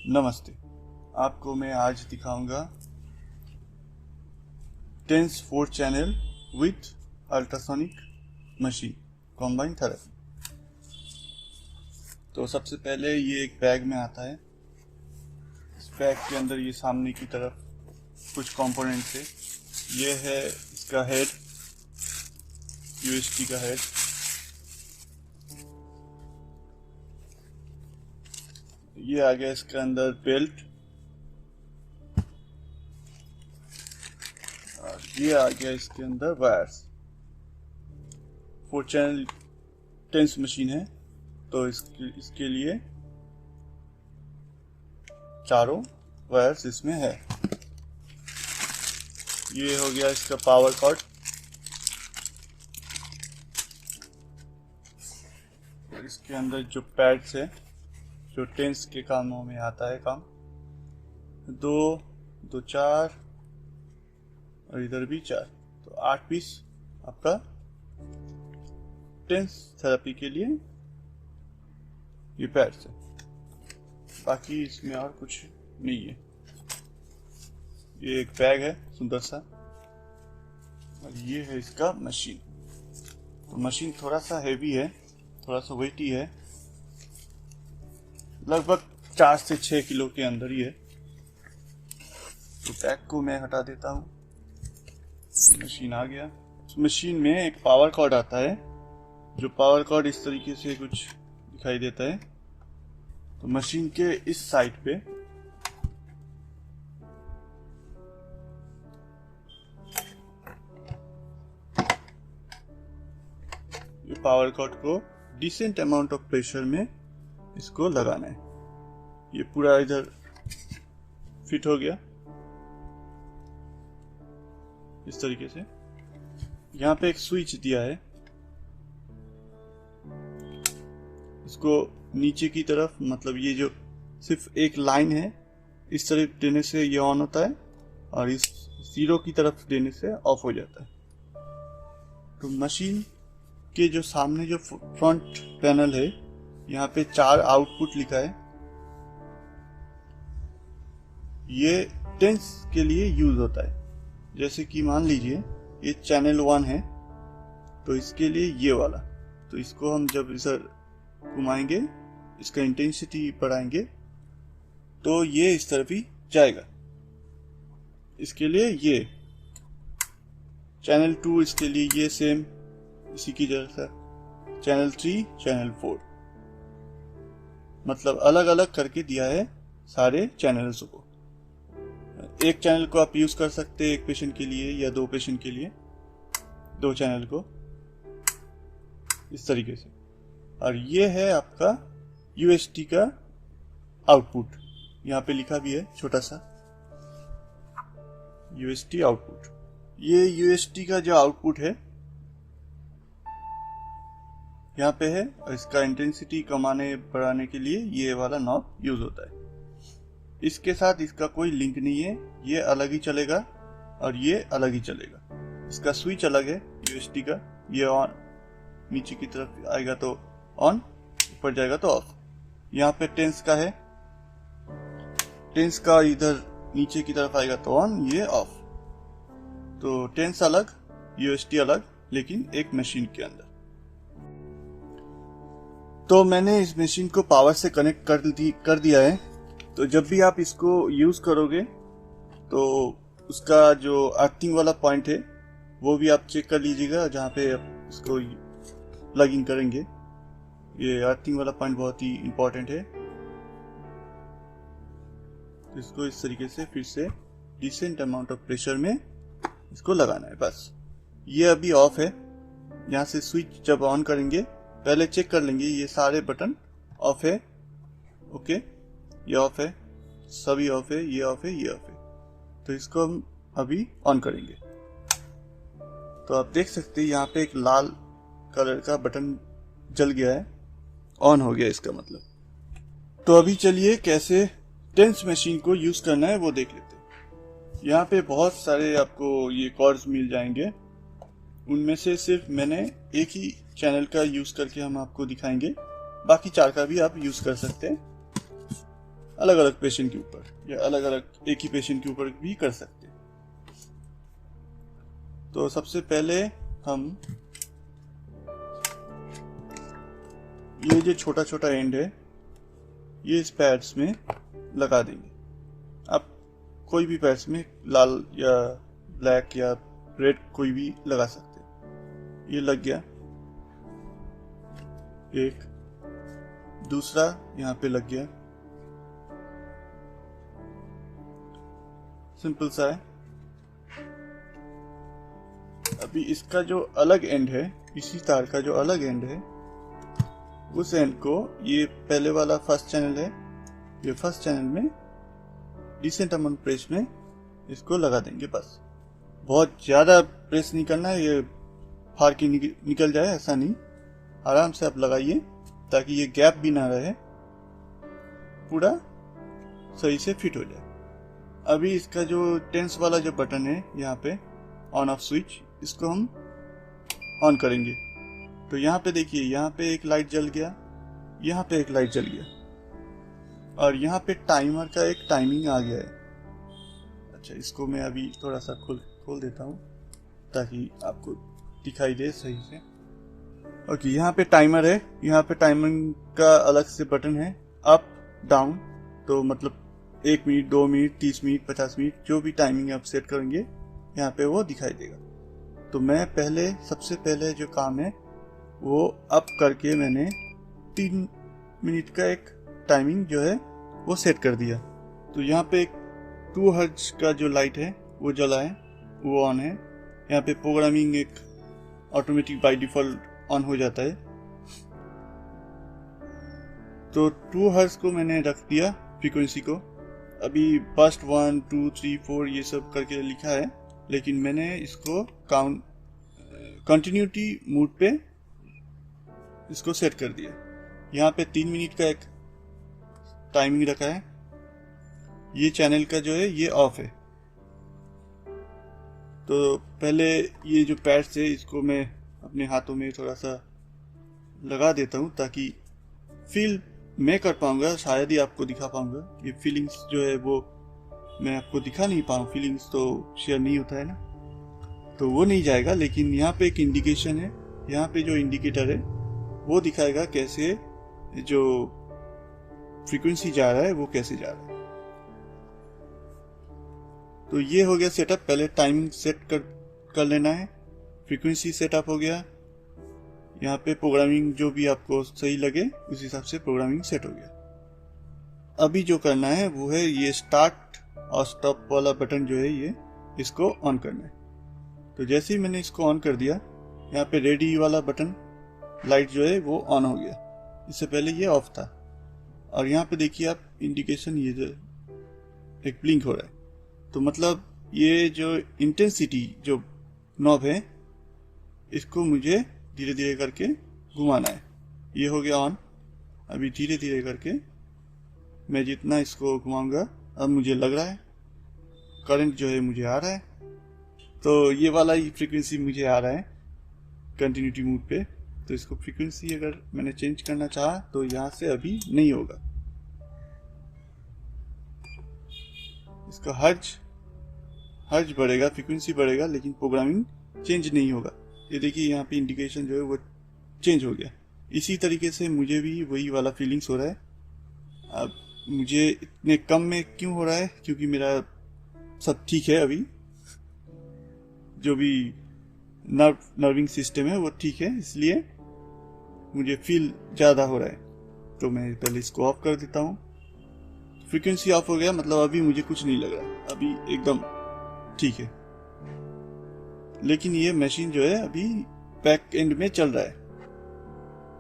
नमस्ते। आपको मैं आज दिखाऊंगा TENS 4 channel with ultrasonic machine combine therapy. तो सबसे पहले ये एक बैग में आता है। इस बैग के अंदर ये सामने की तरफ कुछ कंपोनेंट्स है। ये है इसका हेड, यूएसटी का हेड। ये आ गया इसके अंदर बेल्ट, और ये आ गया इसके अंदर वायर्स। 4 चैनल टेंस मशीन है तो इसके लिए चारों वायर्स इसमें है। ये हो गया इसका पावर कॉर्ड। इसके अंदर जो पैड्स है जो टेंस के कामों में आता है काम, 2 4 और इधर भी 4, तो 8 पीस आपका टेंस थेरेपी के लिए ये पैड्स है। बाकी इसमें और कुछ नहीं है। ये एक बैग है सुंदर सा, और ये है इसका मशीन। तो मशीन थोड़ा सा हेवी है, थोड़ा सा वेटी है, लगभग 4 से 6 किलो के अंदर ही है। तो बैग को मैं हटा देता हूँ। मशीन आ गया। इस मशीन में एक पावर कॉर्ड आता है, जो पावर कॉर्ड इस तरीके से कुछ दिखाई देता है। तो मशीन के इस साइड पे ये पावर कॉर्ड को डिसेंट अमाउंट ऑफ प्रेशर में इसको लगाना है। ये पूरा इधर फिट हो गया इस तरीके से। यहाँ पे एक स्विच दिया है, इसको नीचे की तरफ, मतलब ये जो सिर्फ एक लाइन है, इस तरफ देने से ये ऑन होता है और इस 0 की तरफ देने से ऑफ हो जाता है। तो मशीन के जो सामने जो फ्रंट पैनल है, यहाँ पे 4 आउटपुट लिखा है। ये टेंस के लिए यूज होता है। जैसे कि मान लीजिए ये चैनल 1 है, तो इसके लिए ये वाला, तो इसको हम जब इधर घुमाएंगे, इसका इंटेंसिटी बढ़ाएंगे, तो ये इस तरफ ही जाएगा। इसके लिए ये चैनल 2, इसके लिए ये सेम इसी की जैसा। चैनल 3, चैनल 4, मतलब अलग अलग करके दिया है सारे चैनल्स को। एक चैनल को आप यूज कर सकते हैं एक पेशेंट के लिए या 2 पेशेंट के लिए, 2 चैनल को इस तरीके से। और ये है आपका यूएसटी का आउटपुट। यहाँ पे लिखा भी है छोटा सा यूएसटी आउटपुट। ये यूएसटी का जो आउटपुट है यहाँ पे है, और इसका इंटेंसिटी कमाने बढ़ाने के लिए ये वाला नॉब यूज होता है। इसके साथ इसका कोई लिंक नहीं है, ये अलग ही चलेगा और ये अलग ही चलेगा। इसका स्विच अलग है यूएसटी का, ये ऑन, नीचे की तरफ आएगा तो ऑन, ऊपर जाएगा तो ऑफ। यहाँ पे टेंस का है, टेंस का इधर नीचे की तरफ आएगा तो ऑन, ये ऑफ। तो टेंस अलग, यूएसटी अलग, लेकिन एक मशीन के अंदर। तो मैंने इस मशीन को पावर से कनेक्ट कर दिया है। तो जब भी आप इसको यूज करोगे तो उसका जो अर्थिंग वाला पॉइंट है वो भी आप चेक कर लीजिएगा, जहाँ पे आप इसको प्लग इन करेंगे। ये अर्थिंग वाला पॉइंट बहुत ही इंपॉर्टेंट है। इसको इस तरीके से फिर से डिसेंट अमाउंट ऑफ प्रेशर में इसको लगाना है, बस। ये अभी ऑफ है। यहाँ से स्विच जब ऑन करेंगे, पहले चेक कर लेंगे ये सारे बटन ऑफ है। ओके, ये ऑफ है, सभी ऑफ है, ये ऑफ है, ये ऑफ है। तो इसको हम अभी ऑन करेंगे। तो आप देख सकते हैं यहाँ पे एक लाल कलर का बटन जल गया है, ऑन हो गया इसका मतलब। तो अभी चलिए कैसे टेंस मशीन को यूज करना है वो देख लेते हैं। यहाँ पे बहुत सारे आपको ये कॉर्ड्स मिल जाएंगे, उनमें से सिर्फ मैंने एक ही चैनल का यूज करके हम आपको दिखाएंगे। बाकी 4 का भी आप यूज कर सकते हैं। अलग अलग पेशेंट के ऊपर या अलग अलग एक ही पेशेंट के ऊपर भी कर सकते हैं। तो सबसे पहले हम ये जो छोटा छोटा एंड है ये इस पैड्स में लगा देंगे। आप कोई भी पैड्स में लाल या ब्लैक या रेड कोई भी लगा सकते हैं। ये लग गया, एक दूसरा यहाँ पे लग गया, सिंपल सा है। अभी इसका जो अलग एंड है, इसी तार का जो अलग एंड है, उस एंड को ये पहले वाला फर्स्ट चैनल है, ये फर्स्ट चैनल में डिसेंट अमाउंट प्रेस में इसको लगा देंगे। बस बहुत ज़्यादा प्रेस नहीं करना है, ये फाड़ के निकल जाए ऐसा नहीं, आराम से आप लगाइए ताकि ये गैप भी ना रहे, पूरा सही से फिट हो जाए। अभी इसका जो टेंस वाला जो बटन है यहाँ पे ऑन ऑफ स्विच, इसको हम ऑन करेंगे। तो यहाँ पे देखिए, यहाँ पे एक लाइट जल गया, यहाँ पे एक लाइट जल गया और यहाँ पे टाइमर का एक टाइमिंग आ गया है। अच्छा, इसको मैं अभी थोड़ा सा खोल देता हूँ ताकि आपको दिखाई दे सही से। ओके, यहाँ पे टाइमर है, यहाँ पे टाइमिंग का अलग से बटन है, अप डाउन। तो मतलब 1 मिनट, 2 मिनट, 30 मिनट, 50 मिनट, जो भी टाइमिंग आप सेट करेंगे यहाँ पे वो दिखाई देगा। तो मैं सबसे पहले जो काम है वो अप करके मैंने 3 मिनट का एक टाइमिंग जो है वो सेट कर दिया। तो यहाँ पे एक 2 हर्ट्ज का जो लाइट है वो जला है, वो ऑन है। यहाँ पे प्रोग्रामिंग एक ऑटोमेटिक बाय डिफॉल्ट ऑन हो जाता है। तो 2 हर्ट्ज को मैंने रख दिया फ्रीक्वेंसी को। अभी फर्स्ट 1 2 3 4 ये सब करके लिखा है, लेकिन मैंने इसको कंटिन्यूटी मोड पे इसको सेट कर दिया। यहाँ पे 3 मिनट का एक टाइमिंग रखा है। ये चैनल का जो है ये ऑफ है। तो पहले ये जो पैड्स है इसको मैं अपने हाथों में थोड़ा सा लगा देता हूँ ताकि फील मैं कर पाऊंगा, शायद ही आपको दिखा पाऊंगा। ये फीलिंग्स जो है वो मैं आपको दिखा नहीं पाऊँ, फीलिंग्स तो शेयर नहीं होता है ना, तो वो नहीं जाएगा। लेकिन यहाँ पे एक इंडिकेशन है, यहाँ पे जो इंडिकेटर है वो दिखाएगा कैसे जो फ्रीक्वेंसी जा रहा है वो कैसे जा रहा है। तो ये हो गया सेटअप। पहले टाइमिंग सेट कर लेना है, फ्रीक्वेंसी सेटअप हो गया। यहाँ पे प्रोग्रामिंग जो भी आपको सही लगे उस हिसाब से प्रोग्रामिंग सेट हो गया। अभी जो करना है वो है ये स्टार्ट और स्टॉप वाला बटन जो है ये इसको ऑन करना है। तो जैसे ही मैंने इसको ऑन कर दिया, यहाँ पे रेडी वाला बटन लाइट जो है वो ऑन हो गया। इससे पहले ये ऑफ था। और यहाँ पे देखिए आप इंडिकेशन, ये जो एक ब्लिंक हो रहा है, तो मतलब ये जो इंटेंसिटी जो नॉब है इसको मुझे धीरे धीरे करके घुमाना है। ये हो गया ऑन। अभी धीरे धीरे करके मैं जितना इसको घुमाऊंगा, अब मुझे लग रहा है करंट जो है मुझे आ रहा है। तो ये वाला ही फ्रीक्वेंसी मुझे आ रहा है कंटिन्यूटी मोड पे। तो इसको फ्रीक्वेंसी अगर मैंने चेंज करना चाहा तो यहाँ से अभी नहीं होगा। इसका हर्ज बढ़ेगा, फ्रीक्वेंसी बढ़ेगा, लेकिन प्रोग्रामिंग चेंज नहीं होगा। ये देखिए यहाँ पे इंडिकेशन जो है वो चेंज हो गया। इसी तरीके से मुझे भी वही वाला फीलिंग्स हो रहा है। अब मुझे इतने कम में क्यों हो रहा है, क्योंकि मेरा सब ठीक है, अभी जो भी नर्विंग सिस्टम है वो ठीक है, इसलिए मुझे फील ज़्यादा हो रहा है। तो मैं पहले इसको ऑफ कर देता हूँ। फ्रीक्वेंसी ऑफ हो गया, मतलब अभी मुझे कुछ नहीं लग रहा, अभी एकदम ठीक है। लेकिन ये मशीन जो है अभी बैक एंड में चल रहा है।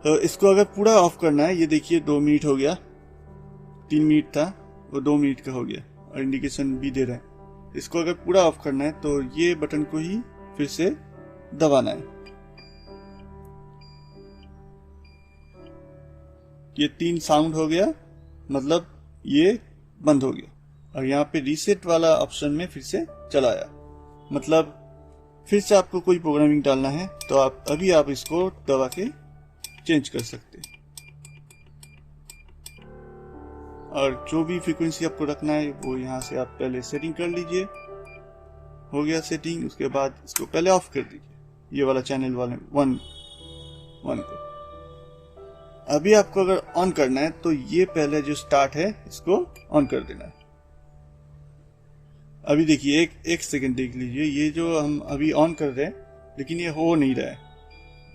तो इसको अगर पूरा ऑफ करना है, ये देखिए 2 मिनट हो गया, 3 मिनट था वो 2 मिनट का हो गया और इंडिकेशन भी दे रहा है। इसको अगर पूरा ऑफ करना है तो ये बटन को ही फिर से दबाना है। ये 3 साउंड हो गया, मतलब ये बंद हो गया। और यहाँ पे रीसेट वाला ऑप्शन में फिर से चला आया, मतलब फिर से आपको कोई प्रोग्रामिंग डालना है तो आप इसको दबा के चेंज कर सकते हैं। और जो भी फ्रीक्वेंसी आपको रखना है वो यहाँ से आप पहले सेटिंग कर लीजिए। हो गया सेटिंग, उसके बाद इसको पहले ऑफ कर दीजिए, ये वाला चैनल वाले वन को। अभी आपको अगर ऑन करना है तो ये पहले जो स्टार्ट है इसको ऑन कर देना है। अभी देखिए एक सेकंड देख लीजिए, ये जो हम अभी ऑन कर रहे हैं लेकिन ये हो नहीं रहा है,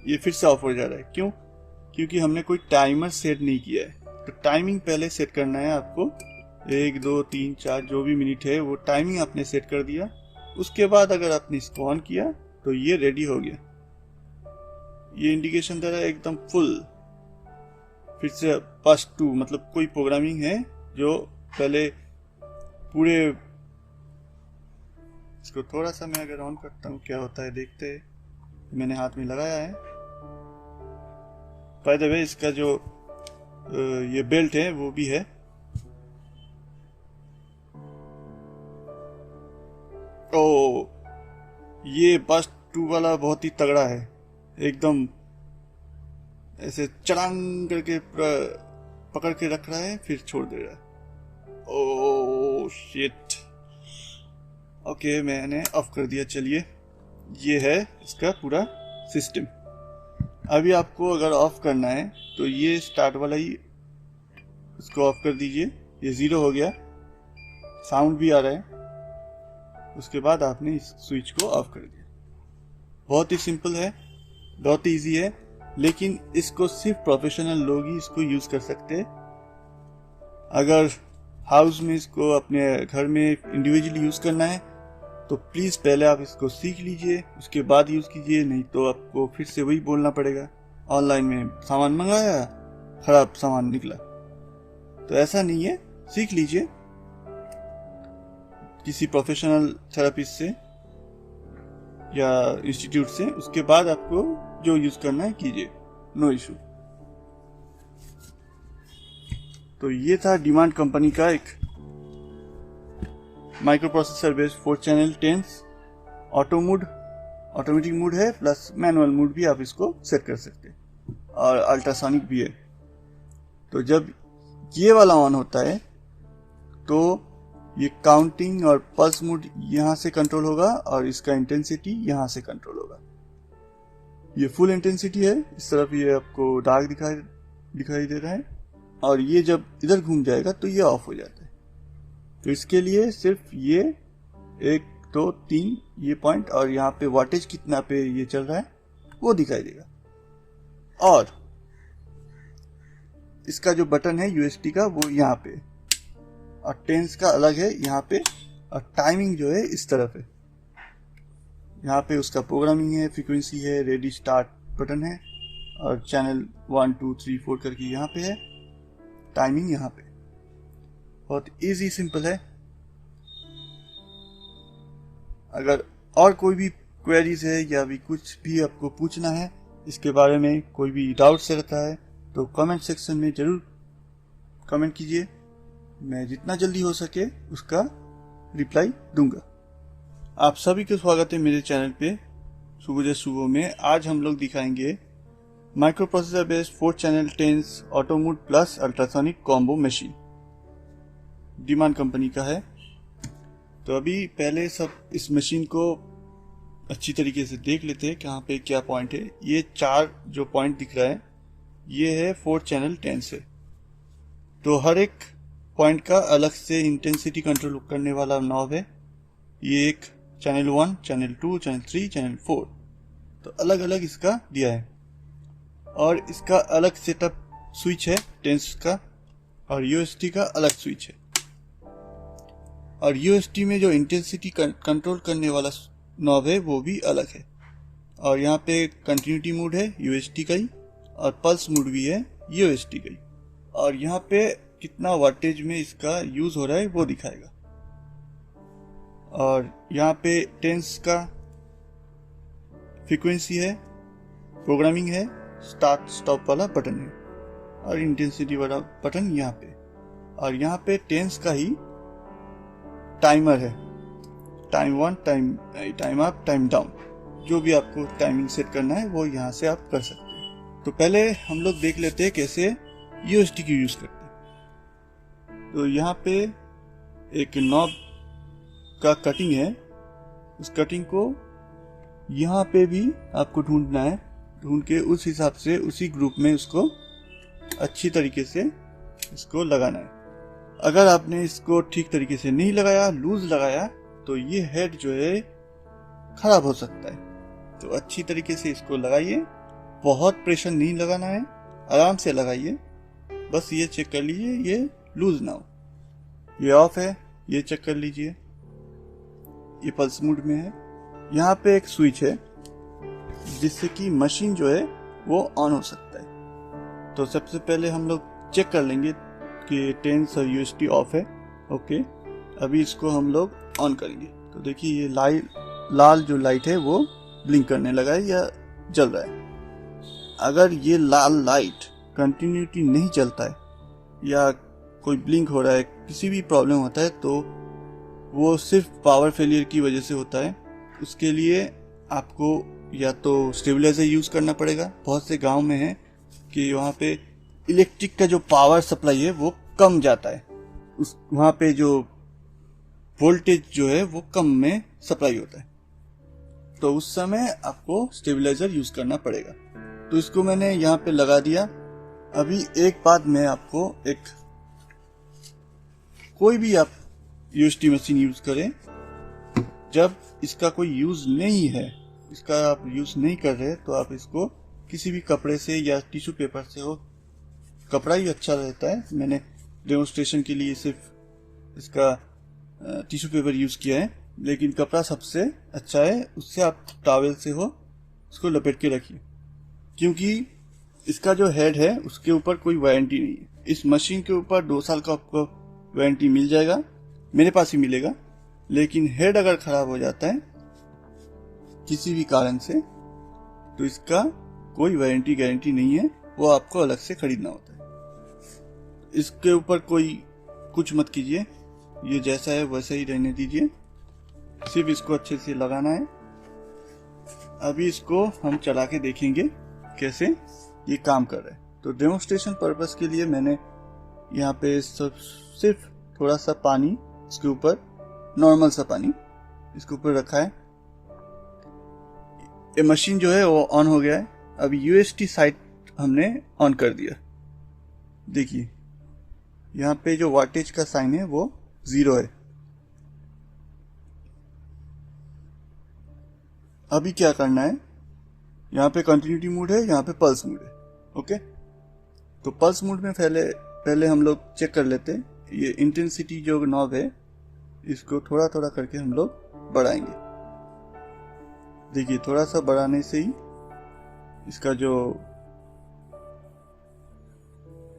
ये फिर से ऑफ हो जा रहा है। क्यों? क्योंकि हमने कोई टाइमर सेट नहीं किया है। तो टाइमिंग पहले सेट करना है आपको, 1 2 3 4 जो भी मिनट है वो टाइमिंग आपने सेट कर दिया। उसके बाद अगर आपने इसको ऑन किया तो ये रेडी हो गया, ये इंडिकेशन दे रहा है एकदम फुल। फिर से +2 मतलब कोई प्रोग्रामिंग है जो पहले पूरे। इसको थोड़ा सा मैं अगर ऑन करता हूँ क्या होता है देखते हैं। मैंने हाथ में लगाया है। बाय द वे इसका जो ये बेल्ट है वो भी है। ओ, ये +2 वाला बहुत ही तगड़ा है, एकदम ऐसे चलांग करके पकड़ के रख रहा है फिर छोड़ दे रहा है। Oh shit. ओके, मैंने ऑफ कर दिया। चलिए, ये है इसका पूरा सिस्टम। अभी आपको अगर ऑफ करना है तो ये स्टार्ट वाला ही इसको ऑफ कर दीजिए। ये 0 हो गया, साउंड भी आ रहा है। उसके बाद आपने इस स्विच को ऑफ कर दिया। बहुत ही सिंपल है, बहुत ही इजी है, लेकिन इसको सिर्फ प्रोफेशनल लोग ही इसको यूज कर सकते हैं। अगर हाउस में इसको अपने घर में इंडिविजुअली यूज करना है तो प्लीज पहले आप इसको सीख लीजिए, उसके बाद यूज कीजिए। नहीं तो आपको फिर से वही बोलना पड़ेगा, ऑनलाइन में सामान मंगाया, खराब सामान निकला। तो ऐसा नहीं है, सीख लीजिए किसी प्रोफेशनल थेरेपिस्ट से या इंस्टीट्यूट से। उसके बाद आपको जो यूज करना है कीजिए, नो इशू। तो ये था डिमांड कंपनी का एक micro processor based 4 channel TENS auto mode, automatic mode है, प्लस मैनुअल मोड भी आप इसको सेट कर सकते हैं, और अल्ट्रासोनिक भी है। तो जब ये वाला ऑन होता है तो ये काउंटिंग और पल्स मोड यहाँ से कंट्रोल होगा और इसका इंटेंसिटी यहाँ से कंट्रोल होगा। ये फुल इंटेंसिटी है, इस तरफ ये आपको डार्क दिखाई दे रहा है, और ये जब इधर घूम जाएगा तो ये ऑफ हो जाता है। तो इसके लिए सिर्फ ये 1 2 3 ये पॉइंट और यहाँ पे वाटेज कितना पे ये चल रहा है वो दिखाई देगा। और इसका जो बटन है यूएसटी का वो यहाँ पे, और टेंस का अलग है यहाँ पे, और टाइमिंग जो है इस तरफ है। यहाँ पे उसका प्रोग्रामिंग है, फ्रीक्वेंसी है, रेडी स्टार्ट बटन है, और चैनल 1 2 3 4 करके यहाँ पे है, टाइमिंग यहाँ पे। बहुत इजी सिंपल है। अगर और कोई भी क्वेरीज है या भी कुछ भी आपको पूछना है इसके बारे में, कोई भी डाउट रहता है तो कमेंट सेक्शन में जरूर कमेंट कीजिए, मैं जितना जल्दी हो सके उसका रिप्लाई दूंगा। आप सभी को स्वागत है मेरे चैनल पे सुबह में। आज हम लोग दिखाएंगे micro processor based 4 channel TENS auto mode plus ultrasonic combo machine, demand company का है। तो अभी पहले सब इस मशीन को अच्छी तरीके से देख लेते हैं कहाँ पे क्या पॉइंट है। ये 4 जो पॉइंट दिख रहा है ये है 4 चैनल टेंस है। तो हर एक पॉइंट का अलग से इंटेंसिटी कंट्रोल करने वाला नॉब है। ये एक चैनल 1, चैनल 2, चैनल 3, चैनल 4, तो अलग अलग इसका दिया है। और इसका अलग सेटअप स्विच है टेंस का, और यूएसटी का अलग स्विच है। और यूएसटी में जो इंटेंसिटी कंट्रोल करने वाला नॉब है वो भी अलग है। और यहाँ पे कंटिन्यूटी मोड है यूएसटी का ही, और पल्स मोड भी है यूएसटी का ही। और यहाँ पे कितना वाटेज में इसका यूज हो रहा है वो दिखाएगा। और यहाँ पे टेंस का फ्रीक्वेंसी है, प्रोग्रामिंग है, स्टार्ट स्टॉप वाला बटन है, और इंटेंसिटी वाला बटन यहाँ पे। और यहाँ पे टेंस का ही टाइमर है, time 1, time up, time down, जो भी आपको टाइमिंग सेट करना है वो यहाँ से आप कर सकते हैं। तो पहले हम लोग देख लेते हैं कैसे यूएसटी की यूज करते हैं। तो यहाँ पे एक नॉब का कटिंग है, उस कटिंग को यहाँ पे भी आपको ढूंढना है। ढूंढ के उस हिसाब से उसी ग्रुप में उसको अच्छी तरीके से इसको लगाना है। अगर आपने इसको ठीक तरीके से नहीं लगाया, लूज लगाया, तो ये हेड जो है खराब हो सकता है। तो अच्छी तरीके से इसको लगाइए, बहुत प्रेशर नहीं लगाना है, आराम से लगाइए। बस ये चेक कर लीजिए ये लूज ना हो। ये ऑफ है, ये चेक कर लीजिए, ये पल्स मोड में है। यहाँ पे एक स्विच है जिससे कि मशीन जो है वो ऑन हो सकता है। तो सबसे पहले हम लोग चेक कर लेंगे कि टेंस और यूएसटी ऑफ है। ओके, अभी इसको हम लोग ऑन करेंगे। तो देखिए ये लाल जो लाइट है वो ब्लिंक करने लगा है या जल रहा है। अगर ये लाल लाइट कंटिन्यूटी नहीं चलता है या कोई ब्लिंक हो रहा है, किसी भी प्रॉब्लम होता है, तो वो सिर्फ पावर फेलियर की वजह से होता है। उसके लिए आपको या तो स्टेबलाइजर यूज करना पड़ेगा। बहुत से गांव में है कि वहाँ पे इलेक्ट्रिक का जो पावर सप्लाई है वो कम जाता है, वहाँ पे जो वोल्टेज जो है वो कम में सप्लाई होता है, तो उस समय आपको स्टेबलाइजर यूज करना पड़ेगा। तो इसको मैंने यहाँ पे लगा दिया। अभी एक बात मैं आपको, कोई भी आप यूएसटी मशीन यूज करें, जब इसका कोई यूज नहीं है, इसका आप यूज नहीं कर रहे, तो आप इसको किसी भी कपड़े से या टिश्यू पेपर से हो, कपड़ा ही अच्छा रहता है। मैंने डेमोन्स्ट्रेशन के लिए सिर्फ इसका टिश्यू पेपर यूज किया है, लेकिन कपड़ा सबसे अच्छा है। उससे आप टॉवेल से हो उसको लपेट के रखिए, क्योंकि इसका जो हेड है उसके ऊपर कोई वारंटी नहीं है। इस मशीन के ऊपर 2 साल का आपको वारंटी मिल जाएगा, मेरे पास ही मिलेगा। लेकिन हेड अगर खराब हो जाता है किसी भी कारण से, तो इसका कोई वारंटी गारंटी नहीं है, वो आपको अलग से खरीदना होता है। इसके ऊपर कोई कुछ मत कीजिए, ये जैसा है वैसा ही रहने दीजिए, सिर्फ इसको अच्छे से लगाना है। अभी इसको हम चला के देखेंगे कैसे ये काम कर रहा है। तो डेमोन्स्ट्रेशन पर्पस के लिए मैंने यहाँ पे सिर्फ थोड़ा सा पानी इसके ऊपर, नॉर्मल सा पानी इसके ऊपर रखा है। ये मशीन जो है वो ऑन हो गया है। अभी यूएसटी साइट हमने ऑन कर दिया। देखिए यहाँ पे जो वाटेज का साइन है वो 0 है। अभी क्या करना है, यहाँ पे कंटिन्यूटी मोड है, यहाँ पे पल्स मोड है। ओके, तो पल्स मोड में पहले हम लोग चेक कर लेते हैं। ये इंटेंसिटी जो नॉब है इसको थोड़ा थोड़ा करके हम लोग बढ़ाएंगे। देखिए थोड़ा सा बढ़ाने से ही इसका जो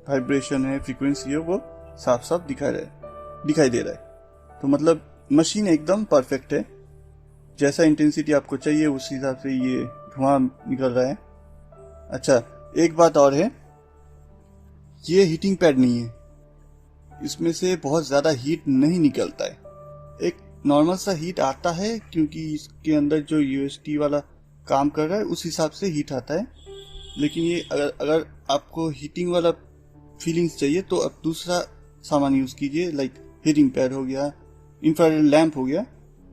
वाइब्रेशन है, फ्रीक्वेंसी है, वो साफ साफ दिखाई दे रहा है। तो मतलब मशीन एकदम परफेक्ट है, जैसा इंटेंसिटी आपको चाहिए उस हिसाब से ये धुआं निकल रहा है। अच्छा, एक बात और है, ये हीटिंग पैड नहीं है, इसमें से बहुत ज़्यादा हीट नहीं निकलता है। एक नॉर्मल सा हीट आता है, क्योंकि इसके अंदर जो यूएसटी वाला काम कर रहा है उस हिसाब से हीट आता है। लेकिन ये अगर आपको हीटिंग वाला फीलिंग्स चाहिए तो आप दूसरा सामान यूज़ कीजिए, लाइक हीटिंग पैड हो गया, इंफ्रारेड लैंप हो गया,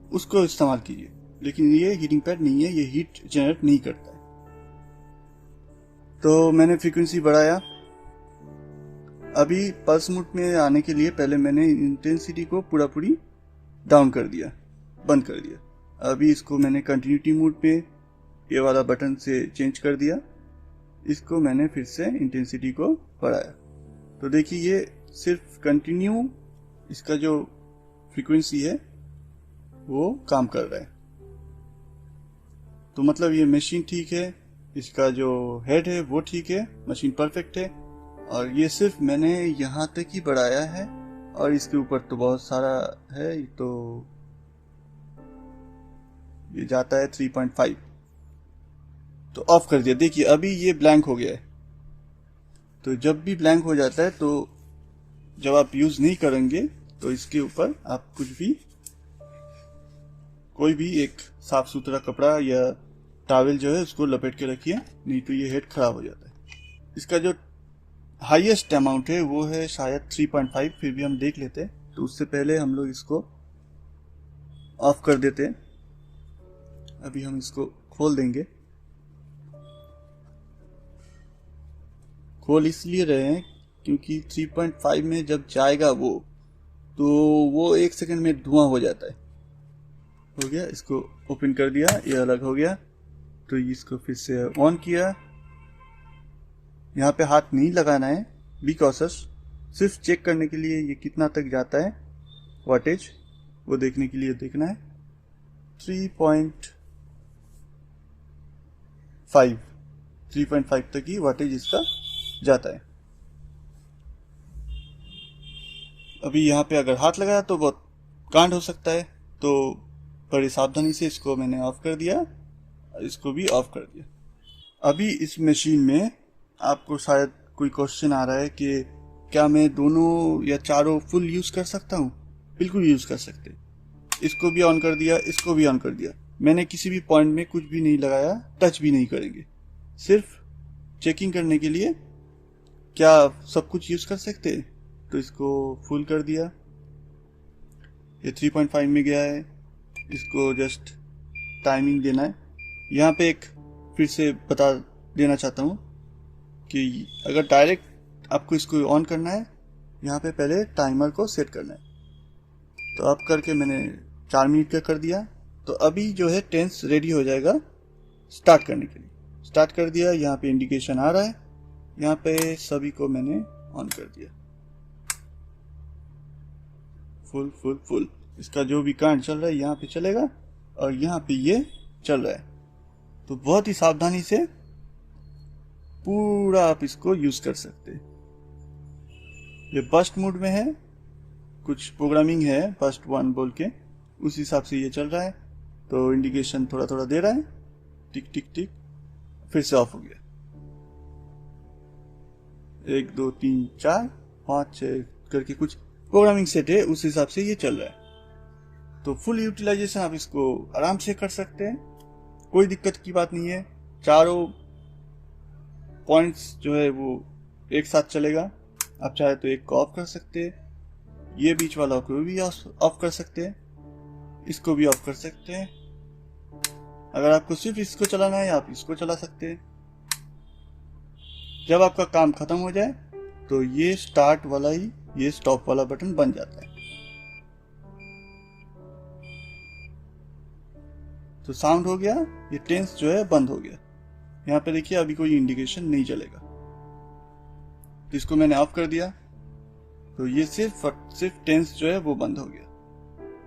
उसको इस्तेमाल कीजिए। लेकिन ये हीटिंग पैड नहीं है, ये हीट जनरेट नहीं करता है। तो मैंने फ्रीक्वेंसी बढ़ाया। अभी पल्स मोड में आने के लिए पहले मैंने इंटेंसिटी को पूरी डाउन कर दिया, बंद कर दिया। अभी इसको मैंने कंटिन्यूटी मोड पे ये वाला बटन से चेंज कर दिया। इसको मैंने फिर से इंटेंसिटी को बढ़ाया। तो देखिए ये सिर्फ कंटिन्यू इसका जो फ्रीक्वेंसी है वो काम कर रहा है। तो मतलब ये मशीन ठीक है, इसका जो हेड है वो ठीक है, मशीन परफेक्ट है। और ये सिर्फ मैंने यहाँ तक ही बढ़ाया है, और इसके ऊपर तो बहुत सारा है, तो ये जाता है 3.5। तो ऑफ कर दिया। देखिए अभी ये ब्लैंक हो गया है। तो जब भी ब्लैंक हो जाता है, तो जब आप यूज नहीं करेंगे तो इसके ऊपर आप कोई भी एक साफ सुथरा कपड़ा या टॉवेल जो है उसको लपेट के रखिए, नहीं तो ये हेड खराब हो जाता है। इसका जो हाईएस्ट अमाउंट है वो है शायद 3.5, फिर भी हम देख लेते हैं। तो उससे पहले हम लोग इसको ऑफ कर देते हैं। अभी हम इसको खोल देंगे। खोल इसलिए रहे हैं क्योंकि 3.5 में जब जाएगा वो, तो वो 1 सेकंड में धुआं हो जाता है। हो गया, इसको ओपन कर दिया, ये अलग हो गया। तो इसको फिर से ऑन किया। यहाँ पे हाथ नहीं लगाना है, बी कॉशस। सिर्फ चेक करने के लिए ये कितना तक जाता है वाटेज, वो देखने के लिए देखना है। 3.5 तक ही वाटेज इसका जाता है। अभी यहाँ पे अगर हाथ लगाया तो बहुत कांड हो सकता है, तो बड़ी सावधानी से इसको मैंने ऑफ कर दिया, इसको भी ऑफ कर दिया। अभी इस मशीन में आपको शायद कोई क्वेश्चन आ रहा है कि क्या मैं दोनों या चारों फुल यूज कर सकता हूँ? बिल्कुल यूज कर सकते। इसको भी ऑन कर दिया, इसको भी ऑन कर दिया। मैंने किसी भी पॉइंट में कुछ भी नहीं लगाया, टच भी नहीं करेंगे। सिर्फ चेकिंग करने के लिए क्या सब कुछ यूज कर सकते हैं। तो इसको फुल कर दिया, ये 3.5 में गया है। इसको जस्ट टाइमिंग देना है। यहाँ पे एक फिर से बता देना चाहता हूँ कि अगर डायरेक्ट आपको इसको ऑन करना है, यहाँ पे पहले टाइमर को सेट करना है। तो अब करके मैंने 4 मिनट का कर दिया। तो अभी जो है टेंस रेडी हो जाएगा स्टार्ट करने के लिए। स्टार्ट कर दिया, यहाँ पे इंडिकेशन आ रहा है। यहाँ पे सभी को मैंने ऑन कर दिया, फुल फुल फुल। इसका जो भी कांड चल रहा है यहाँ पे चलेगा और यहाँ पे ये चल रहा है। तो बहुत ही सावधानी से पूरा आप इसको यूज कर सकते हैं। ये बस्ट मोड में है, कुछ प्रोग्रामिंग है बस्ट 1 बोल के, उस हिसाब से ये चल रहा है। तो इंडिकेशन थोड़ा थोड़ा दे रहा है, टिक टिक टिक, फिर से ऑफ हो गया। 1 2 3 4 5 6 करके कुछ प्रोग्रामिंग सेट है, उस हिसाब से ये चल रहा है। तो फुल यूटिलाइजेशन आप इसको आराम से कर सकते हैं, कोई दिक्कत की बात नहीं है। चारों पॉइंट्स जो है वो एक साथ चलेगा। आप चाहे तो एक को ऑफ कर सकते हैं, ये बीच वाला को भी ऑफ कर सकते हैं, इसको भी ऑफ कर सकते हैं। अगर आपको सिर्फ इसको चलाना है आप इसको चला सकते हैं। जब आपका काम खत्म हो जाए तो ये स्टार्ट वाला ही ये स्टॉप वाला बटन बन जाता है। तो साउंड हो गया, ये टेंस जो है बंद हो गया। यहाँ पे देखिए अभी कोई इंडिकेशन नहीं चलेगा। तो इसको मैंने ऑफ कर दिया, तो ये सिर्फ टेंस जो है वो बंद हो गया।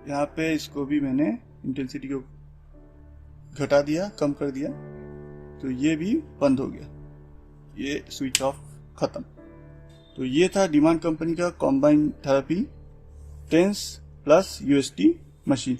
यहाँ पे इसको भी मैंने इंटेंसिटी को घटा दिया, कम कर दिया, तो ये भी बंद हो गया। ये स्विच ऑफ खत्म। तो ये था डिमांड कंपनी का combine therapy tens plus UST machine.